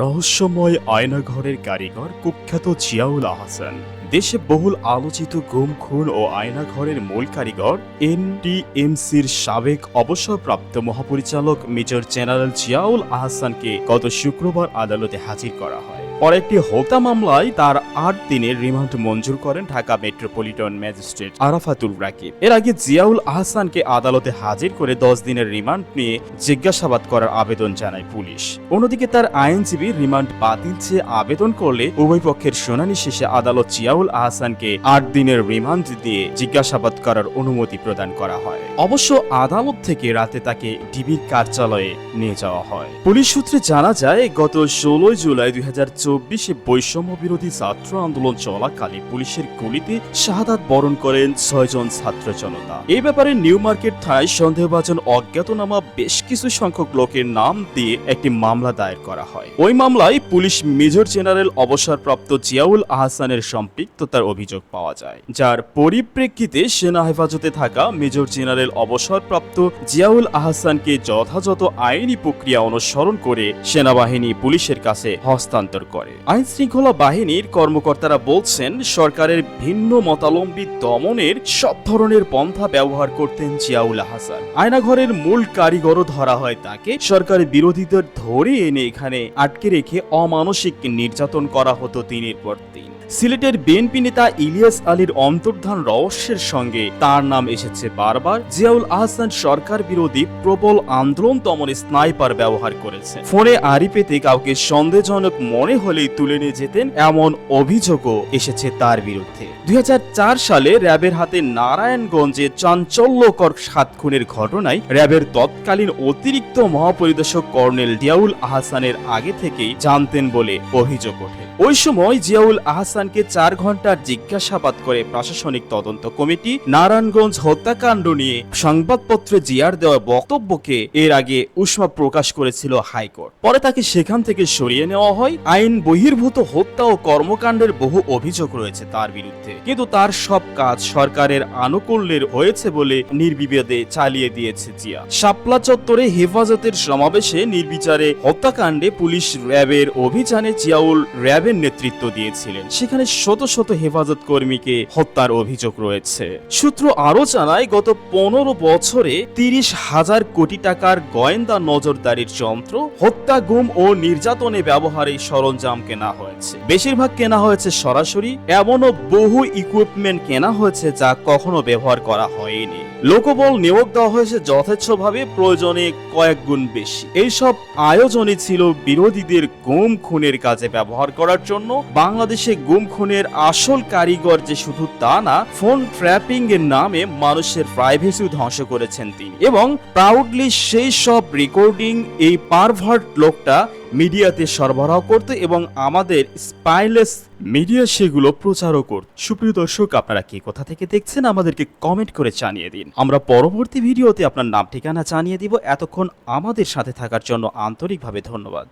রহস্যময় আয়নাঘরের কারিগর কুখ্যাত জিয়াউল আহসান। দেশে বহুল আলোচিত গুম খুন ও আয়নাঘরের মূল কারিগর এনটিএমসির সাবেক অবসরপ্রাপ্ত মহাপরিচালক মেজর জেনারেল জিয়াউল আহসানকে গত শুক্রবার আদালতে হাজির করা হয়। পরে একটি হত্যা মামলায় তার ৮ দিনের রিমান্ড মঞ্জুর করেন ঢাকা মেট্রোপলিটন ম্যাজিস্ট্রেট আরাফাতুল রাকিব। এর আগে জিয়াউল আহসানকে আদালতে হাজির করে ১০ দিনের রিমান্ড নিয়ে জিজ্ঞাসাবাদ করার আবেদন জানায় পুলিশ। অন্যদিকে তার আইনজীবী রিমান্ড বাতিল চেয়ে আবেদন করলে উভয় পক্ষের শুনানি শেষে আদালত জিয়াউল আহসানকে ৮ দিনের রিমান্ড দিয়ে জিজ্ঞাসাবাদ করার অনুমতি প্রদান করা হয়। অবশ্য আদালত থেকে রাতে তাকে ডিবির কার্যালয়ে নিয়ে যাওয়া হয়। পুলিশ সূত্রে জানা যায়, গত ১৬ জুলাই ২০২৪ বৈষম্য বিরোধী ছাত্র আন্দোলন চলাকালে পুলিশের গুলিতে শাহাদাত বরণ করেন ৬ জন ছাত্র জনতা। এই ব্যাপারে নিউ মার্কেট থানায় সন্দেহভাজন অজ্ঞাতনামা বেশ কিছু সংখ্যক লোকের নাম দিয়ে একটি মামলা দায়ের করা হয়। ওই মামলায় পুলিশ মেজর জেনারেল অবসরপ্রাপ্ত জিয়াউল আহসানের সম্পৃক্ততার অভিযোগ পাওয়া যায়, যার পরিপ্রেক্ষিতে সেনা হেফাজতে থাকা মেজর জেনারেল অবসরপ্রাপ্ত জিয়াউল আহসানকে যথাযথ আইনি প্রক্রিয়া অনুসরণ করে সেনাবাহিনী পুলিশের কাছে হস্তান্তর করে। আইন শৃঙ্খলা বাহিনীর কর্মকর্তারা বলছেন, সরকারের ভিন্ন মতাবলম্বী দমনের সব ধরনের পন্থা ব্যবহার করতেন জিয়াউল আহসান। আয়নাঘরের মূল কারিগরও ধরা হয় তাকে। সরকারের বিরোধীদের ধরে এনে এখানে আটকে রেখে অমানসিক নির্যাতন করা হতো দিনের পর দিন। সিলেটের বিএনপি নেতা ইলিয়াস আলীর অন্তর্ধান রহস্যের সঙ্গে তার নাম এসেছে বারবার। জিয়াউল আহসান সরকার বিরোধী প্রবল আন্দোলন দমনে স্নাইপার ব্যবহার করেছে। ফোনে আড়ি পেতে কাউকে সন্দেহজনক মনে হলেই তুলে নিয়ে যেতেন, এমন অভিযোগও এসেছে তার বিরুদ্ধে। ২০০৪ সালে র্যাবের হাতে নারায়ণগঞ্জে চাঞ্চল্যকর ৭ খুনের ঘটনায় র্যাবের তৎকালীন অতিরিক্ত মহাপরিদর্শক কর্নেল জিয়াউল আহসানের আগে থেকেই জানতেন বলে অভিযোগ ওঠে। ওই সময় জিয়াউল আহসানকে ৪ ঘন্টার জিজ্ঞাসাবাদ করে প্রশাসনিক তদন্ত কমিটি নারায়ণগঞ্জ হত্যাকাণ্ড নিয়ে সংবাদপত্রে জিয়ার দেওয়া বক্তব্যকে এর আগে উষ্মা প্রকাশ করেছিল হাইকোর্ট। পরে তাকে সেখান থেকে সরিয়ে নেওয়া হয়। আইন বহির্ভূত হত্যা ও কর্মকাণ্ডের বহু অভিযোগ রয়েছে তার বিরুদ্ধে, কিন্তু তার সব কাজ সরকারের আনুকূল্যের হয়েছে বলে নির্বিবাদে চালিয়ে দিয়েছে জিয়া। শাপলা চত্বরে হেফাজতের সমাবেশে নির্বিচারে হত্যাকাণ্ডে পুলিশ র্যাবের অভিযানে জিয়াউল র্যাবের নেতৃত্ব দিয়েছিলেন। সেখানে শত শত হেফাজত কর্মীকে হত্যার অভিযোগ রয়েছে। সূত্র আরো জানায়, গত ১৫ বছরে ৩০,০০০ কোটি টাকার গোয়েন্দা নজরদারির যন্ত্র, হত্যা, গুম ও নির্যাতনে ব্যবহারে সরঞ্জাম কেনা হয়েছে। বেশিরভাগ কেনা হয়েছে সরাসরি। এমনও বহু ইকুইপমেন্ট কেনা হয়েছে যা কখনো ব্যবহার করা হয়নি। লোকবল নিয়োগ দেওয়া হয়েছে যথেচ্ছভাবে, প্রয়োজনে কয়েক গুণ বেশি। এইসব আয়োজনই ছিল বিরোধীদের গুম খুনের কাজে ব্যবহার করার জন্য। বাংলাদেশে গুম খুনের আসল কারিগর যে শুধু তা না, ফোন ট্র্যাপিং এর নামে মানুষের প্রাইভেসি ধ্বংস করেছেন তিনি, এবং প্রাউডলি সেই সব রেকর্ডিং এই পারভার্ট লোকটা মিডিয়াতে সরবরাহ করত এবং আমাদের স্পাইলেস মিডিয়া সেগুলো প্রচারও করত। সুপ্রিয় দর্শক, আপনারা কে কোথা থেকে দেখছেন আমাদেরকে কমেন্ট করে জানিয়ে দিন। আমরা পরবর্তী ভিডিওতে আপনার নাম ঠিকানা জানিয়ে দিব। এতক্ষণ আমাদের সাথে থাকার জন্য আন্তরিকভাবে ধন্যবাদ।